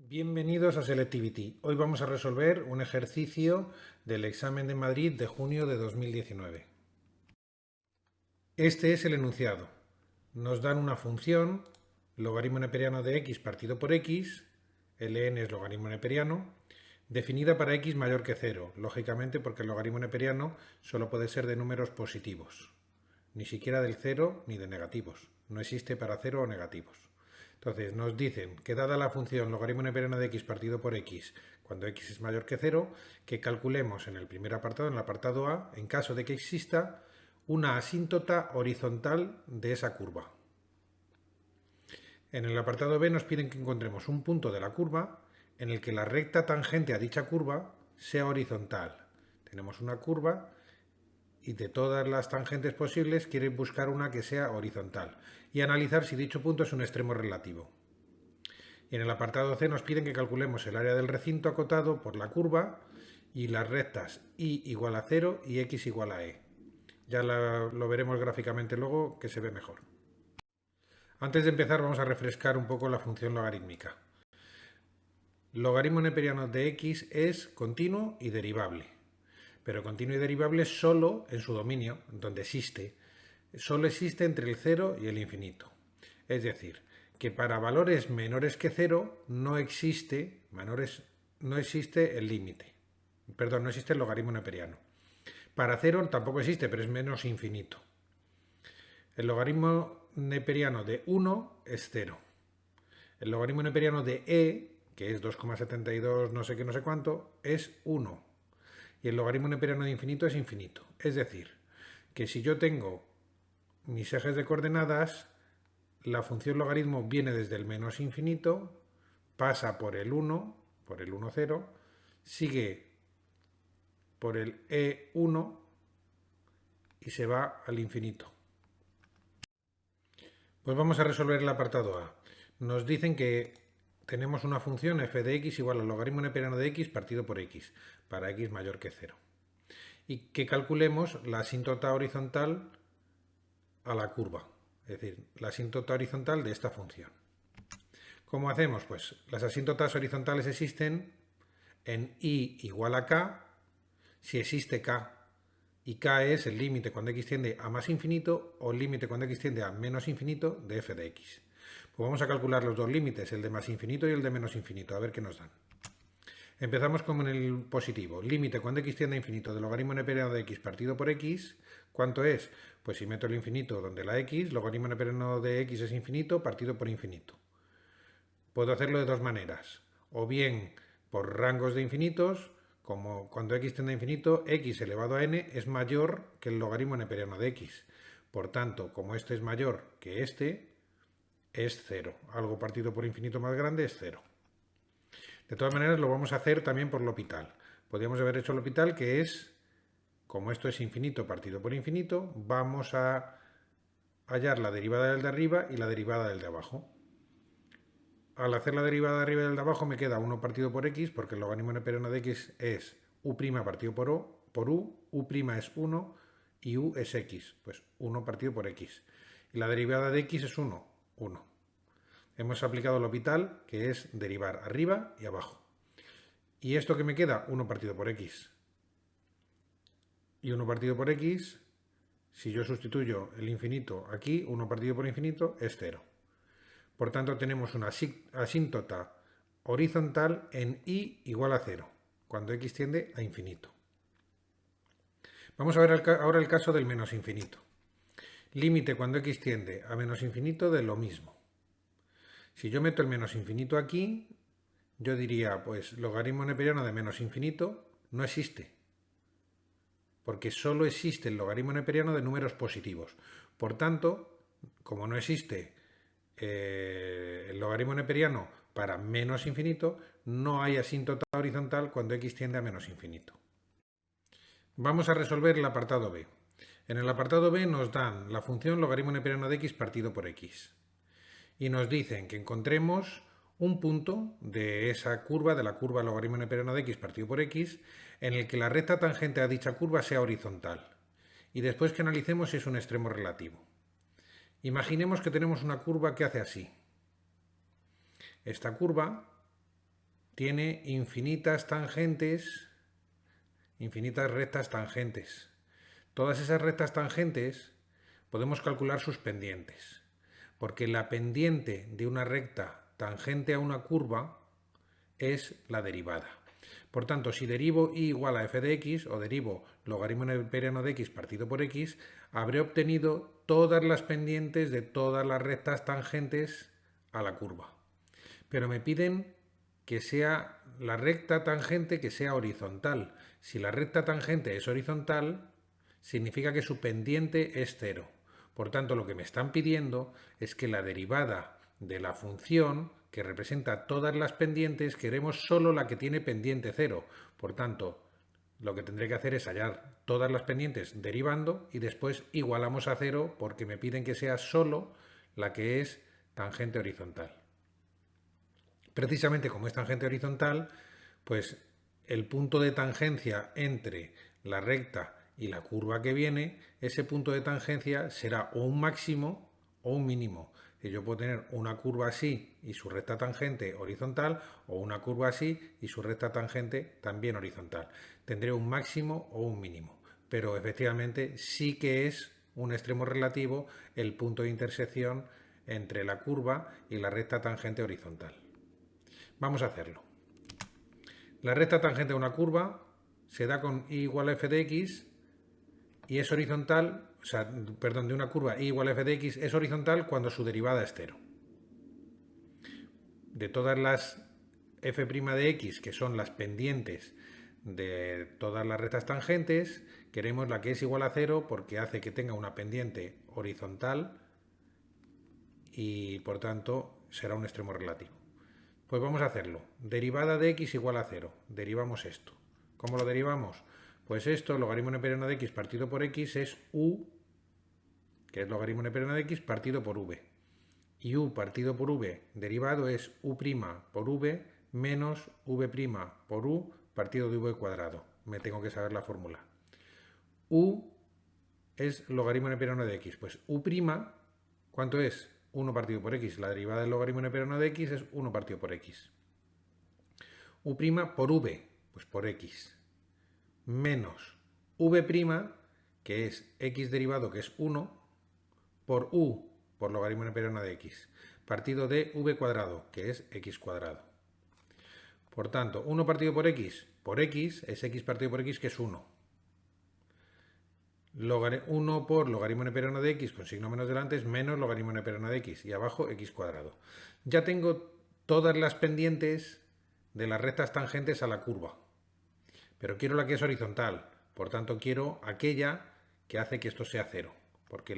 Bienvenidos a Selectivity. Hoy vamos a resolver un ejercicio del examen de Madrid de junio de 2019. Este es el enunciado. Nos dan una función, logaritmo neperiano de x partido por x, ln es logaritmo neperiano, definida para x mayor que 0, lógicamente porque el logaritmo neperiano solo puede ser de números positivos, ni siquiera del 0 ni de negativos, no existe para 0 o negativos. Entonces nos dicen que dada la función logaritmo neperiano de x partido por x cuando x es mayor que 0, que calculemos en el primer apartado, en el apartado A, en caso de que exista una asíntota horizontal de esa curva. En el apartado B nos piden que encontremos un punto de la curva en el que la recta tangente a dicha curva sea horizontal. Tenemos una curva y de todas las tangentes posibles quieren buscar una que sea horizontal y analizar si dicho punto es un extremo relativo. Y en el apartado C nos piden que calculemos el área del recinto acotado por la curva y las rectas y igual a 0 y x igual a e. Ya lo veremos gráficamente luego, que se ve mejor. Antes de empezar vamos a refrescar un poco la función logarítmica. Logaritmo neperiano de x es continuo y derivable, pero continuo y derivable solo en su dominio, donde existe. Solo existe entre el 0 y el infinito. Es decir, que para valores menores que 0 no existe el límite. Perdón, no existe el logaritmo neperiano. Para 0 tampoco existe, pero es menos infinito. El logaritmo neperiano de 1 es 0. El logaritmo neperiano de e, que es 2,72 no sé qué no sé cuánto, es 1. Y el logaritmo neperiano de infinito es infinito. Es decir, que si yo tengo mis ejes de coordenadas, la función logaritmo viene desde el menos infinito, pasa por el 1, 0, sigue por el e1 y se va al infinito. Pues vamos a resolver el apartado A. Nos dicen que tenemos una función f de x igual al logaritmo neperiano de x partido por x, para x mayor que 0. Y que calculemos la asíntota horizontal a la curva, es decir, la asíntota horizontal de esta función. ¿Cómo hacemos? Pues las asíntotas horizontales existen en i igual a k si existe k, y k es el límite cuando x tiende a más infinito o el límite cuando x tiende a menos infinito de f de x. Pues vamos a calcular los dos límites, el de más infinito y el de menos infinito, a ver qué nos dan. Empezamos con el positivo. Límite cuando x tiende a infinito del logaritmo neperiano de x partido por x. ¿Cuánto es? Pues si meto el infinito donde la x, logaritmo neperiano de x es infinito partido por infinito. Puedo hacerlo de dos maneras. O bien por rangos de infinitos, como cuando x tiende a infinito, x elevado a n es mayor que el logaritmo neperiano de x. Por tanto, como este es mayor que este, es 0. Algo partido por infinito más grande es 0. De todas maneras, lo vamos a hacer también por L'Hopital. Podríamos haber hecho L'Hopital, que es, como esto es infinito partido por infinito, vamos a hallar la derivada del de arriba y la derivada del de abajo. Al hacer la derivada de arriba y del de abajo me queda 1 partido por x, porque el logaritmo neperiano de x es u' partido por u' es 1 y u es x, pues 1 partido por x. Y la derivada de x es 1, 1. Hemos aplicado L'Hopital, que es derivar arriba y abajo. ¿Y esto que me queda? 1 partido por x. Y 1 partido por x, si yo sustituyo el infinito aquí, 1 partido por infinito es 0. Por tanto, tenemos una asíntota horizontal en i igual a 0, cuando x tiende a infinito. Vamos a ver ahora el caso del menos infinito. Límite cuando x tiende a menos infinito de lo mismo. Si yo meto el menos infinito aquí, yo diría, pues logaritmo neperiano de menos infinito no existe, porque solo existe el logaritmo neperiano de números positivos. Por tanto, como no existe el logaritmo neperiano para menos infinito, no hay asíntota horizontal cuando x tiende a menos infinito. Vamos a resolver el apartado B. En el apartado B nos dan la función logaritmo neperiano de x partido por x. Y nos dicen que encontremos un punto de esa curva, de la curva logaritmo neperiano de x partido por x, en el que la recta tangente a dicha curva sea horizontal. Y después que analicemos si es un extremo relativo. Imaginemos que tenemos una curva que hace así. Esta curva tiene infinitas tangentes, infinitas rectas tangentes. Todas esas rectas tangentes podemos calcular sus pendientes, porque la pendiente de una recta tangente a una curva es la derivada. Por tanto, si derivo y igual a f de x o derivo logaritmo neperiano de x partido por x, habré obtenido todas las pendientes de todas las rectas tangentes a la curva. Pero me piden que sea la recta tangente que sea horizontal. Si la recta tangente es horizontal, significa que su pendiente es 0. Por tanto, lo que me están pidiendo es que la derivada de la función que representa todas las pendientes, queremos solo la que tiene pendiente 0. Por tanto, lo que tendré que hacer es hallar todas las pendientes derivando y después igualamos a 0 porque me piden que sea solo la que es tangente horizontal. Precisamente como es tangente horizontal, pues el punto de tangencia entre la recta y la curva que viene, ese punto de tangencia será o un máximo o un mínimo. Y yo puedo tener una curva así y su recta tangente horizontal, o una curva así y su recta tangente también horizontal. Tendré un máximo o un mínimo, pero efectivamente sí que es un extremo relativo el punto de intersección entre la curva y la recta tangente horizontal. Vamos a hacerlo. La recta tangente a una curva se da con y igual a f de x y es horizontal, de una curva y igual a f de x es horizontal cuando su derivada es 0. De todas las f' de x, que son las pendientes de todas las rectas tangentes, queremos la que es igual a 0 porque hace que tenga una pendiente horizontal y por tanto será un extremo relativo. Pues vamos a hacerlo. Derivada de x igual a 0. Derivamos esto. ¿Cómo lo derivamos? Pues esto, logaritmo neperiano de x partido por x, es u, que es logaritmo neperiano de x partido por v. Y u partido por v derivado es u' por v menos v' por u partido de v cuadrado. Me tengo que saber la fórmula. U es logaritmo neperiano de x. Pues u', ¿cuánto es? 1 partido por x. La derivada del logaritmo neperiano de x es 1 partido por x. U' por v, pues por x. Menos v', que es x derivado, que es 1, por u, por logaritmo neperiano de x, partido de v cuadrado, que es x cuadrado. Por tanto, 1 partido por x es x partido por x, que es 1. 1 por logaritmo neperiano de x con signo menos delante es menos logaritmo neperiano de x y abajo x cuadrado. Ya tengo todas las pendientes de las rectas tangentes a la curva, pero quiero la que es horizontal, por tanto quiero aquella que hace que esto sea 0, porque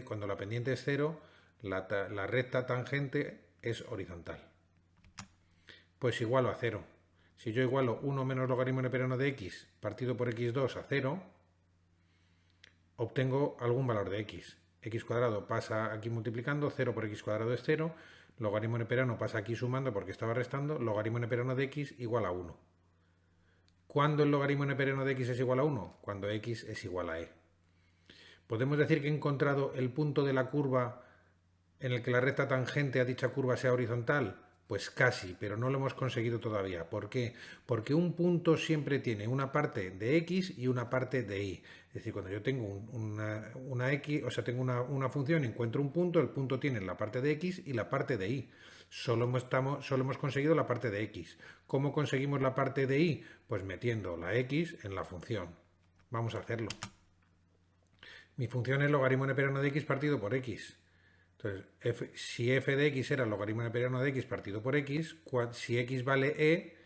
cuando la pendiente es 0, la recta tangente es horizontal. Pues igualo a 0. Si yo igualo 1 menos logaritmo neperiano de x partido por x2 a 0, obtengo algún valor de x. X cuadrado pasa aquí multiplicando, 0 por x cuadrado es 0, logaritmo neperiano pasa aquí sumando porque estaba restando, logaritmo neperiano de x igual a 1. ¿Cuándo el logaritmo neperiano de x es igual a 1? Cuando x es igual a e. ¿Podemos decir que he encontrado el punto de la curva en el que la recta tangente a dicha curva sea horizontal? Pues casi, pero no lo hemos conseguido todavía. ¿Por qué? Porque un punto siempre tiene una parte de x y una parte de y. Es decir, cuando yo tengo una x, tengo una función y encuentro un punto, el punto tiene la parte de x y la parte de y. Solo hemos conseguido la parte de x. ¿Cómo conseguimos la parte de y? Pues metiendo la x en la función. Vamos a hacerlo. Mi función es logaritmo neperiano de x partido por x. Entonces, si f de x era logaritmo neperiano de x partido por x, si x vale e,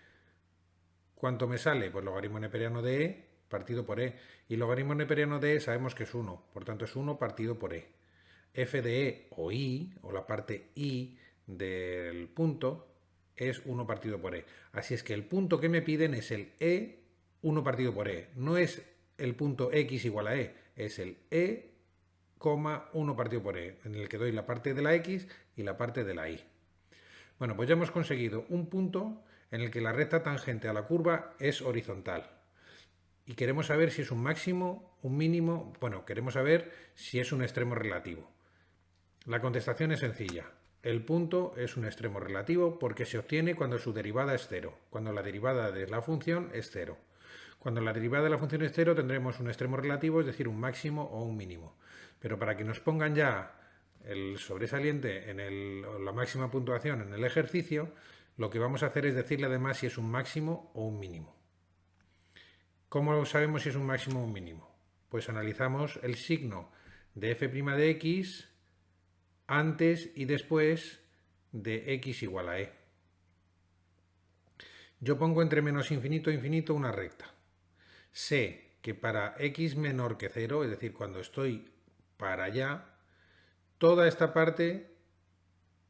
¿cuánto me sale? Pues logaritmo neperiano de e partido por e. Y logaritmo neperiano de e sabemos que es 1, por tanto es 1 partido por e. F de e o y, o la parte y del punto, es 1 partido por e. Así es que el punto que me piden es el e 1 partido por e. No es el punto x igual a e, es el e, 1 partido por e, en el que doy la parte de la x y la parte de la y. Bueno, pues ya hemos conseguido un punto en el que la recta tangente a la curva es horizontal. Y queremos saber si es un máximo, un mínimo, queremos saber si es un extremo relativo. La contestación es sencilla. el punto es un extremo relativo porque se obtiene cuando su derivada es cero, cuando la derivada de la función es cero. Cuando la derivada de la función es cero tendremos un extremo relativo, es decir, un máximo o un mínimo. Pero para que nos pongan ya el sobresaliente o la máxima puntuación en el ejercicio, lo que vamos a hacer es decirle además si es un máximo o un mínimo. ¿Cómo sabemos si es un máximo o un mínimo? Pues analizamos el signo de f' de x antes y después de x igual a e. Yo pongo entre menos infinito e infinito una recta. Sé que para x menor que 0, es decir, cuando estoy para allá, toda esta parte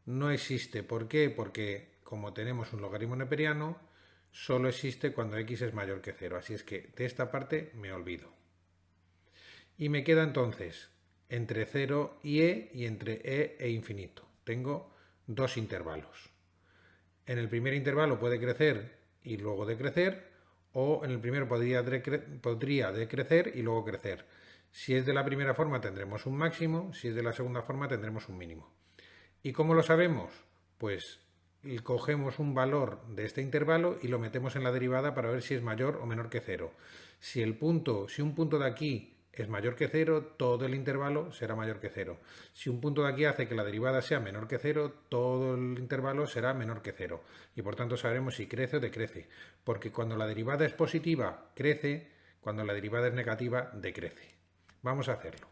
no existe. ¿Por qué? Porque como tenemos un logaritmo neperiano, solo existe cuando x es mayor que 0. Así es que de esta parte me olvido. Y me queda entonces entre 0 y e y entre e infinito. Tengo dos intervalos. En el primer intervalo puede crecer y luego decrecer, o en el primero podría decrecer y luego crecer. Si es de la primera forma tendremos un máximo, si es de la segunda forma tendremos un mínimo. ¿Y cómo lo sabemos? Pues cogemos un valor de este intervalo y lo metemos en la derivada para ver si es mayor o menor que 0. Si un punto de aquí es mayor que 0, todo el intervalo será mayor que 0. Si un punto de aquí hace que la derivada sea menor que 0, todo el intervalo será menor que 0. Y por tanto sabremos si crece o decrece. Porque cuando la derivada es positiva, crece. Cuando la derivada es negativa, decrece. Vamos a hacerlo.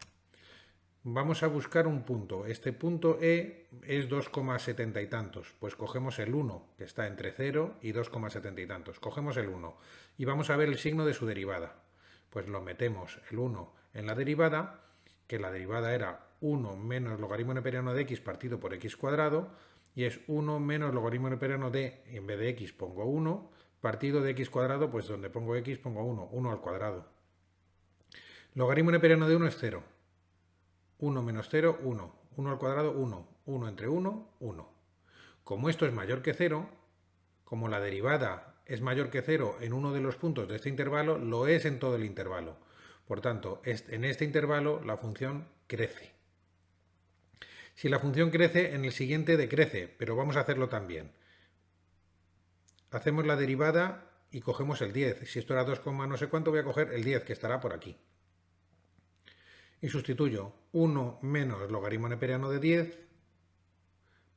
Vamos a buscar un punto. Este punto E es 2,70 y tantos. Pues cogemos el 1, que está entre 0 y 2,70 y tantos. Cogemos el 1 y vamos a ver el signo de su derivada. Pues lo metemos el 1 en la derivada, que la derivada era 1 menos logaritmo neperiano de x partido por x cuadrado, y es 1 menos logaritmo neperiano de, y en vez de x pongo 1, partido de x cuadrado, pues donde pongo x pongo 1, 1 al cuadrado. Logaritmo neperiano de 1 es 0. 1 menos 0, 1. 1 al cuadrado, 1. 1 entre 1, 1. Como esto es mayor que 0, como la derivada es mayor que 0 en uno de los puntos de este intervalo, lo es en todo el intervalo. Por tanto, en este intervalo la función crece. Si la función crece, en el siguiente decrece, pero vamos a hacerlo también. Hacemos la derivada y cogemos el 10. Si esto era 2, no sé cuánto, voy a coger el 10, que estará por aquí. Y sustituyo 1 menos logaritmo neperiano de 10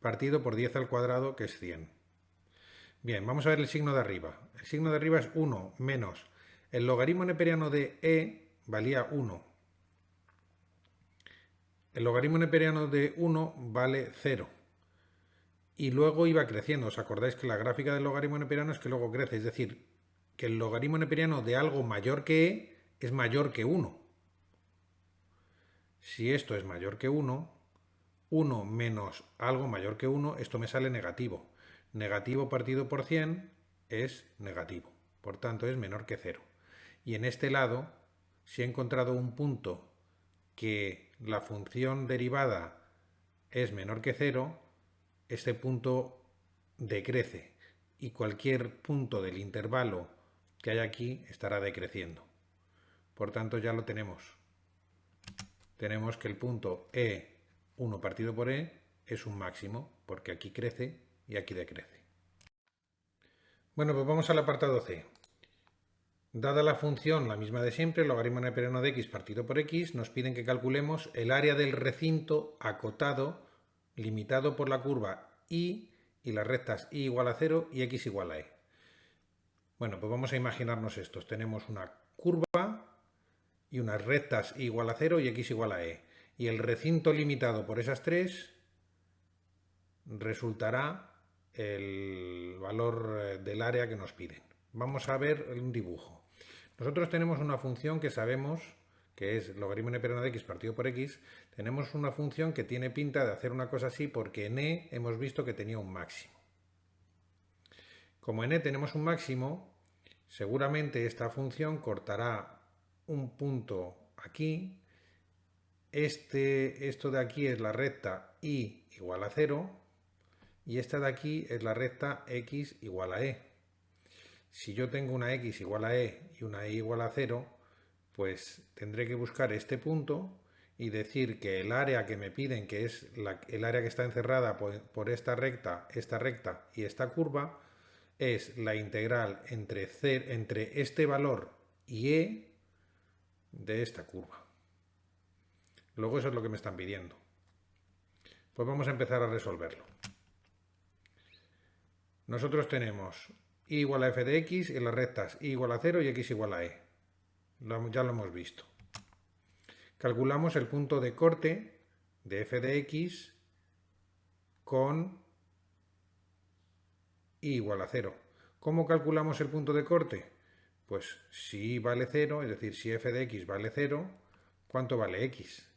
partido por 10 al cuadrado, que es 100. Bien, vamos a ver el signo de arriba. El signo de arriba es 1 menos el logaritmo neperiano de e valía 1. El logaritmo neperiano de 1 vale 0. Y luego iba creciendo. ¿Os acordáis que la gráfica del logaritmo neperiano es que luego crece? Es decir, que el logaritmo neperiano de algo mayor que e es mayor que 1. Si esto es mayor que 1, 1 menos algo mayor que 1, esto me sale negativo. Negativo partido por 100 es negativo. Por tanto, es menor que 0. Y en este lado, si he encontrado un punto que la función derivada es menor que 0, este punto decrece. Y cualquier punto del intervalo que hay aquí estará decreciendo. Por tanto, ya lo tenemos. Tenemos que el punto E1 partido por E es un máximo, porque aquí crece y aquí decrece. Bueno, pues vamos al apartado C. Dada la función, la misma de siempre, el logaritmo neperiano de x partido por x, nos piden que calculemos el área del recinto acotado, limitado por la curva y las rectas y igual a 0 y x igual a e. Bueno, pues vamos a imaginarnos estos. Tenemos una curva y unas rectas igual a 0 y x igual a e. Y el recinto limitado por esas tres resultará el valor del área que nos piden. Vamos a ver un dibujo. Nosotros tenemos una función que sabemos que es logaritmo neperiano de x partido por x. Tenemos una función que tiene pinta de hacer una cosa así porque en e hemos visto que tenía un máximo. Como en e tenemos un máximo, seguramente esta función cortará un punto aquí. Esto de aquí es la recta y igual a 0 y esta de aquí es la recta x igual a e. Si yo tengo una x igual a e y una y igual a 0, pues tendré que buscar este punto y decir que el área que me piden, que es el área que está encerrada por esta recta y esta curva, es la integral entre este valor y e de esta curva. Luego eso es lo que me están pidiendo. Pues vamos a empezar a resolverlo. Nosotros tenemos y igual a f de x y las rectas y igual a 0 y x igual a e. Ya lo hemos visto. Calculamos el punto de corte de f de x con y igual a 0. ¿Cómo calculamos el punto de corte? Pues si y vale 0, es decir, si f de x vale 0, ¿cuánto vale x?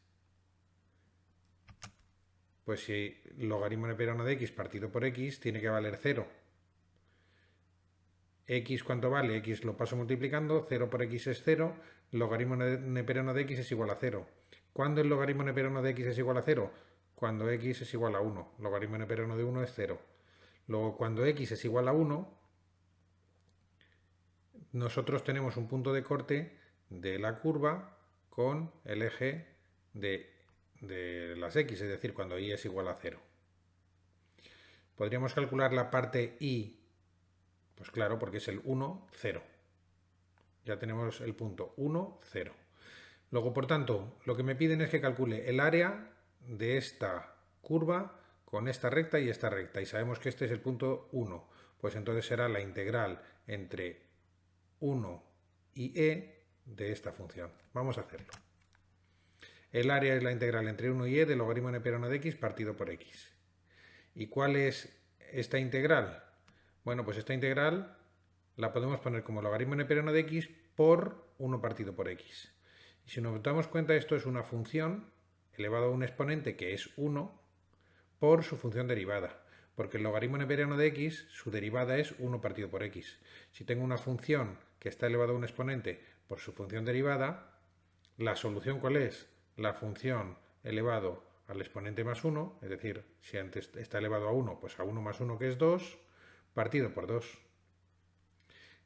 Pues si logaritmo neperiano de x partido por x tiene que valer 0. X, ¿cuánto vale? X lo paso multiplicando, 0 por x es 0, logaritmo neperiano de x es igual a 0. ¿Cuándo el logaritmo neperiano de x es igual a 0? Cuando x es igual a 1. Logaritmo neperiano de 1 es 0. Luego, cuando x es igual a 1, nosotros tenemos un punto de corte de la curva con el eje de las x, es decir, cuando y es igual a 0. Podríamos calcular la parte y, pues claro, porque es el 1, 0. Ya tenemos el punto 1, 0. Luego, por tanto, lo que me piden es que calcule el área de esta curva con esta recta y esta recta. Y sabemos que este es el punto 1. Pues entonces será la integral entre 1 y e de esta función. Vamos a hacerlo. El área es la integral entre 1 y e del logaritmo neperiano de x partido por x. ¿Y cuál es esta integral? Bueno, pues esta integral la podemos poner como logaritmo neperiano de x por 1 partido por x. Y si nos damos cuenta, esto es una función elevado a un exponente que es 1 por su función derivada. Porque el logaritmo neperiano de x, su derivada es 1 partido por x. Si tengo una función que está elevada a un exponente por su función derivada, ¿la solución cuál es? La función elevado al exponente más 1, es decir, si antes está elevado a 1, pues a 1 más 1 que es 2, partido por 2.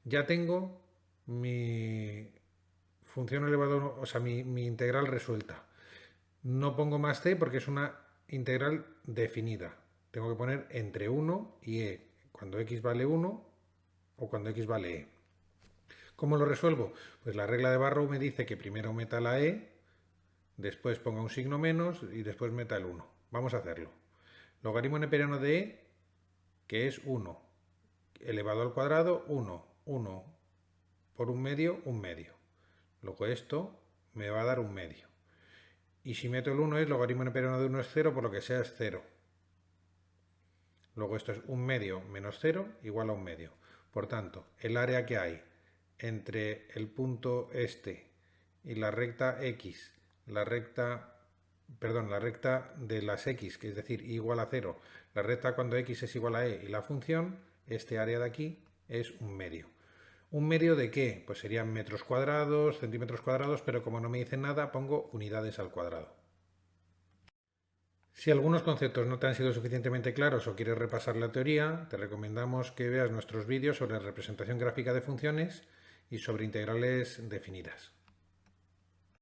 Ya tengo mi función elevado, o sea, mi integral resuelta. No pongo más c porque es una integral definida. Tengo que poner entre 1 y e, cuando x vale 1 o cuando x vale e. ¿Cómo lo resuelvo? Pues la regla de Barrow me dice que primero meta la e, después ponga un signo menos y después meta el 1. Vamos a hacerlo. Logaritmo neperiano de e, que es 1, elevado al cuadrado, 1, 1 por un medio. Luego esto me va a dar un medio. Y si meto el 1 es logaritmo neperiano de 1 es 0, por lo que sea es 0. Luego esto es un medio menos 0 igual a un medio. Por tanto, el área que hay entre el punto este y la recta x, la recta de las x, que es decir, igual a 0, la recta cuando x es igual a e y la función, este área de aquí es un medio. ¿Un medio de qué? Pues serían metros cuadrados, centímetros cuadrados, pero como no me dicen nada, pongo unidades al cuadrado. Si algunos conceptos no te han sido suficientemente claros o quieres repasar la teoría, te recomendamos que veas nuestros vídeos sobre representación gráfica de funciones y sobre integrales definidas.